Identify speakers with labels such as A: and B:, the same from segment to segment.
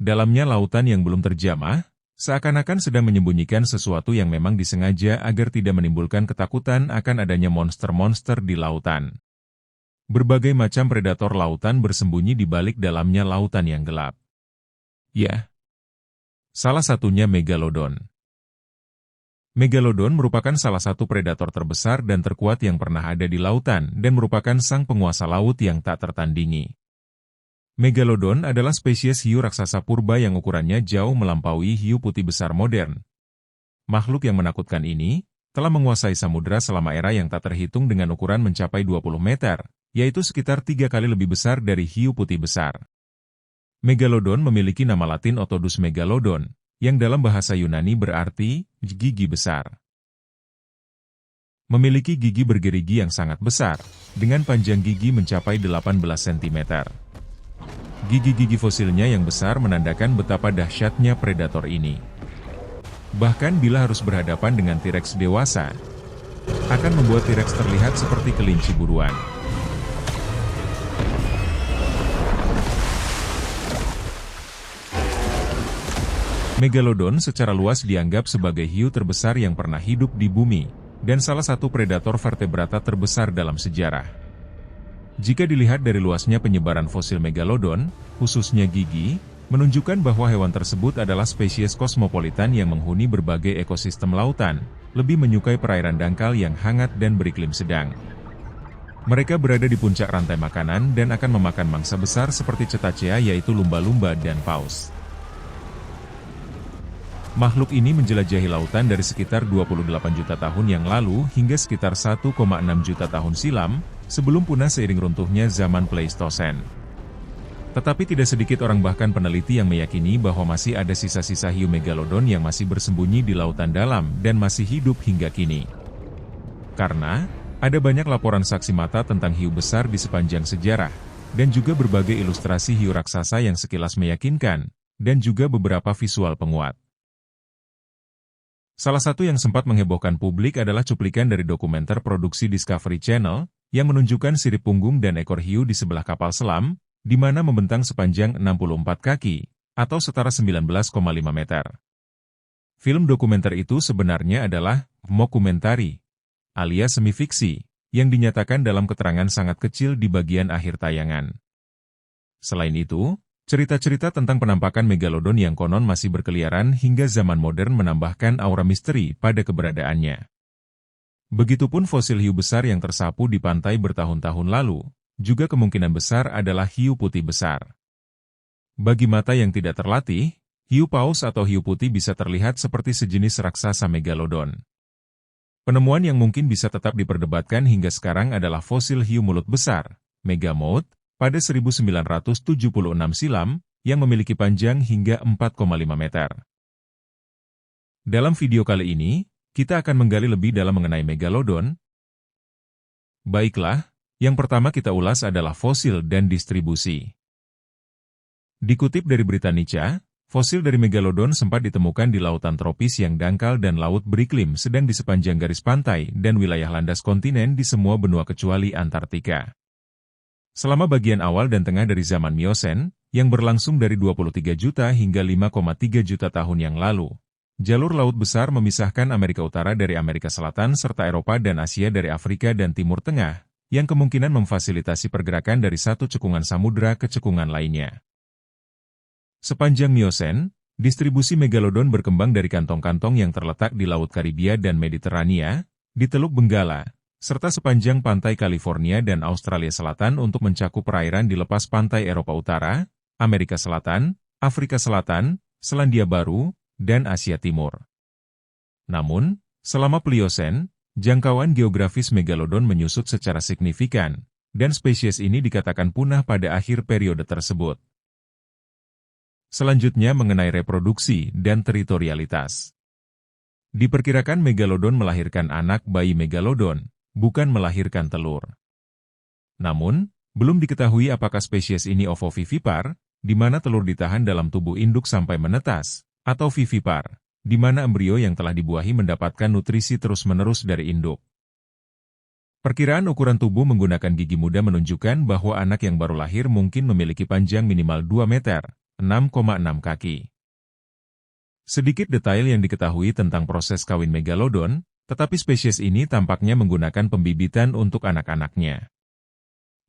A: Dalamnya lautan yang belum terjamah, seakan-akan sedang menyembunyikan sesuatu yang memang disengaja agar tidak menimbulkan ketakutan akan adanya monster-monster di lautan. Berbagai macam predator lautan bersembunyi di balik dalamnya lautan yang gelap. Ya, salah satunya Megalodon. Megalodon merupakan salah satu predator terbesar dan terkuat yang pernah ada di lautan dan merupakan sang penguasa laut yang tak tertandingi. Megalodon adalah spesies hiu raksasa purba yang ukurannya jauh melampaui hiu putih besar modern. Makhluk yang menakutkan ini telah menguasai samudera selama era yang tak terhitung dengan ukuran mencapai 20 meter, yaitu sekitar 3 kali lebih besar dari hiu putih besar. Megalodon memiliki nama latin Otodus megalodon, yang dalam bahasa Yunani berarti gigi besar. Memiliki gigi bergerigi yang sangat besar, dengan panjang gigi mencapai 18 cm. Gigi-gigi fosilnya yang besar menandakan betapa dahsyatnya predator ini. Bahkan bila harus berhadapan dengan T-Rex dewasa, akan membuat T-Rex terlihat seperti kelinci buruan. Megalodon secara luas dianggap sebagai hiu terbesar yang pernah hidup di bumi, dan salah satu predator vertebrata terbesar dalam sejarah. Jika dilihat dari luasnya penyebaran fosil Megalodon, khususnya gigi, menunjukkan bahwa hewan tersebut adalah spesies kosmopolitan yang menghuni berbagai ekosistem lautan, lebih menyukai perairan dangkal yang hangat dan beriklim sedang. Mereka berada di puncak rantai makanan dan akan memakan mangsa besar seperti cetacea yaitu lumba-lumba dan paus. Makhluk ini menjelajahi lautan dari sekitar 28 juta tahun yang lalu hingga sekitar 1,6 juta tahun silam, sebelum punah seiring runtuhnya zaman Pleistosen. Tetapi tidak sedikit orang bahkan peneliti yang meyakini bahwa masih ada sisa-sisa hiu Megalodon yang masih bersembunyi di lautan dalam dan masih hidup hingga kini. Karena, ada banyak laporan saksi mata tentang hiu besar di sepanjang sejarah, dan juga berbagai ilustrasi hiu raksasa yang sekilas meyakinkan, dan juga beberapa visual penguat. Salah satu yang sempat menghebohkan publik adalah cuplikan dari dokumenter produksi Discovery Channel, yang menunjukkan sirip punggung dan ekor hiu di sebelah kapal selam, di mana membentang sepanjang 64 kaki, atau setara 19,5 meter. Film dokumenter itu sebenarnya adalah mockumentary, alias semi-fiksi, yang dinyatakan dalam keterangan sangat kecil di bagian akhir tayangan. Selain itu, cerita-cerita tentang penampakan Megalodon yang konon masih berkeliaran hingga zaman modern menambahkan aura misteri pada keberadaannya. Begitupun fosil hiu besar yang tersapu di pantai bertahun-tahun lalu, juga kemungkinan besar adalah hiu putih besar. Bagi mata yang tidak terlatih, hiu paus atau hiu putih bisa terlihat seperti sejenis raksasa Megalodon. Penemuan yang mungkin bisa tetap diperdebatkan hingga sekarang adalah fosil hiu mulut besar, Megamouth, pada 1976 silam, yang memiliki panjang hingga 4,5 meter. Dalam video kali ini, kita akan menggali lebih dalam mengenai Megalodon. Baiklah, yang pertama kita ulas adalah fosil dan distribusi. Dikutip dari Britannica, fosil dari Megalodon sempat ditemukan di lautan tropis yang dangkal dan laut beriklim sedang di sepanjang garis pantai dan wilayah landas kontinen di semua benua kecuali Antartika. Selama bagian awal dan tengah dari zaman Miosen, yang berlangsung dari 23 juta hingga 5,3 juta tahun yang lalu, jalur laut besar memisahkan Amerika Utara dari Amerika Selatan serta Eropa dan Asia dari Afrika dan Timur Tengah, yang kemungkinan memfasilitasi pergerakan dari satu cekungan samudera ke cekungan lainnya. Sepanjang Miosen, distribusi Megalodon berkembang dari kantong-kantong yang terletak di Laut Karibia dan Mediterania, di Teluk Benggala, serta sepanjang pantai California dan Australia Selatan untuk mencakup perairan di lepas pantai Eropa Utara, Amerika Selatan, Afrika Selatan, Selandia Baru, dan Asia Timur. Namun, selama Pliocene, jangkauan geografis Megalodon menyusut secara signifikan, dan spesies ini dikatakan punah pada akhir periode tersebut. Selanjutnya mengenai reproduksi dan teritorialitas. Diperkirakan Megalodon melahirkan anak bayi Megalodon, bukan melahirkan telur. Namun, belum diketahui apakah spesies ini ovovivipar, di mana telur ditahan dalam tubuh induk sampai menetas, atau vivipar, di mana embrio yang telah dibuahi mendapatkan nutrisi terus-menerus dari induk. Perkiraan ukuran tubuh menggunakan gigi muda menunjukkan bahwa anak yang baru lahir mungkin memiliki panjang minimal 2 meter, 6,6 kaki. Sedikit detail yang diketahui tentang proses kawin megalodon, tetapi spesies ini tampaknya menggunakan pembibitan untuk anak-anaknya.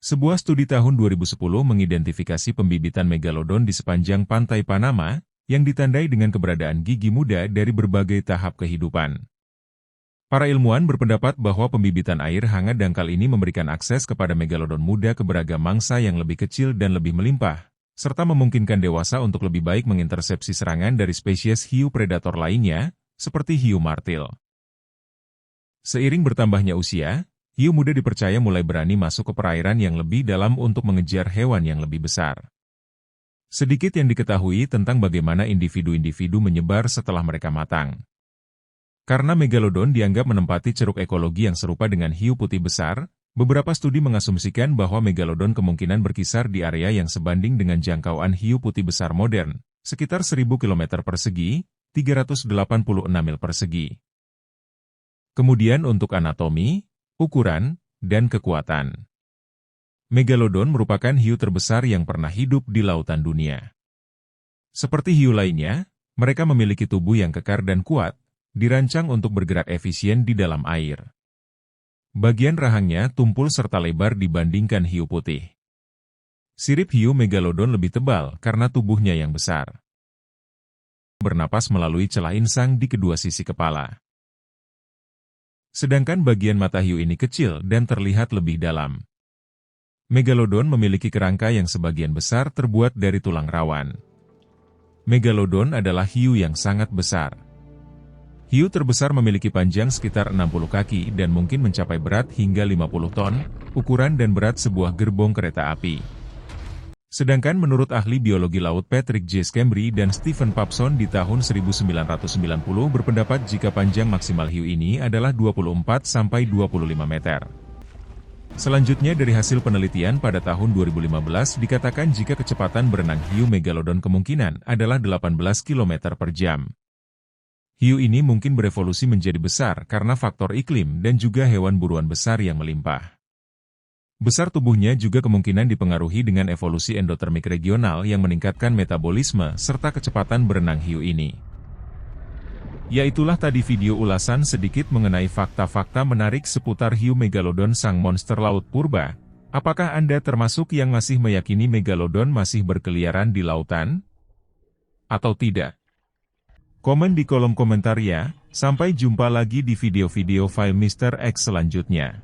A: Sebuah studi tahun 2010 mengidentifikasi pembibitan megalodon di sepanjang pantai Panama, yang ditandai dengan keberadaan gigi muda dari berbagai tahap kehidupan. Para ilmuwan berpendapat bahwa pembibitan air hangat dangkal ini memberikan akses kepada megalodon muda ke beragam mangsa yang lebih kecil dan lebih melimpah, serta memungkinkan dewasa untuk lebih baik mengintersepsi serangan dari spesies hiu predator lainnya, seperti hiu martil. Seiring bertambahnya usia, hiu muda dipercaya mulai berani masuk ke perairan yang lebih dalam untuk mengejar hewan yang lebih besar. Sedikit yang diketahui tentang bagaimana individu-individu menyebar setelah mereka matang. Karena megalodon dianggap menempati ceruk ekologi yang serupa dengan hiu putih besar, beberapa studi mengasumsikan bahwa megalodon kemungkinan berkisar di area yang sebanding dengan jangkauan hiu putih besar modern, sekitar 1000 km persegi, 386 mil persegi. Kemudian untuk anatomi, ukuran, dan kekuatan. Megalodon merupakan hiu terbesar yang pernah hidup di lautan dunia. Seperti hiu lainnya, mereka memiliki tubuh yang kekar dan kuat, dirancang untuk bergerak efisien di dalam air. Bagian rahangnya tumpul serta lebar dibandingkan hiu putih. Sirip hiu megalodon lebih tebal karena tubuhnya yang besar. Bernapas melalui celah insang di kedua sisi kepala. Sedangkan bagian mata hiu ini kecil dan terlihat lebih dalam. Megalodon memiliki kerangka yang sebagian besar terbuat dari tulang rawan. Megalodon adalah hiu yang sangat besar. Hiu terbesar memiliki panjang sekitar 60 kaki dan mungkin mencapai berat hingga 50 ton, ukuran dan berat sebuah gerbong kereta api. Sedangkan menurut ahli biologi laut Patrick J. Scambry dan Stephen Papson di tahun 1990 berpendapat jika panjang maksimal hiu ini adalah 24-25 meter. Selanjutnya dari hasil penelitian pada tahun 2015 dikatakan jika kecepatan berenang hiu megalodon kemungkinan adalah 18 km per jam. Hiu ini mungkin berevolusi menjadi besar karena faktor iklim dan juga hewan buruan besar yang melimpah. Besar tubuhnya juga kemungkinan dipengaruhi dengan evolusi endotermik regional yang meningkatkan metabolisme serta kecepatan berenang hiu ini. Yaitulah tadi video ulasan sedikit mengenai fakta-fakta menarik seputar hiu megalodon sang monster laut purba. Apakah Anda termasuk yang masih meyakini megalodon masih berkeliaran di lautan? Atau tidak? Komen di kolom komentar ya. Sampai jumpa lagi di video-video file Mr. X selanjutnya.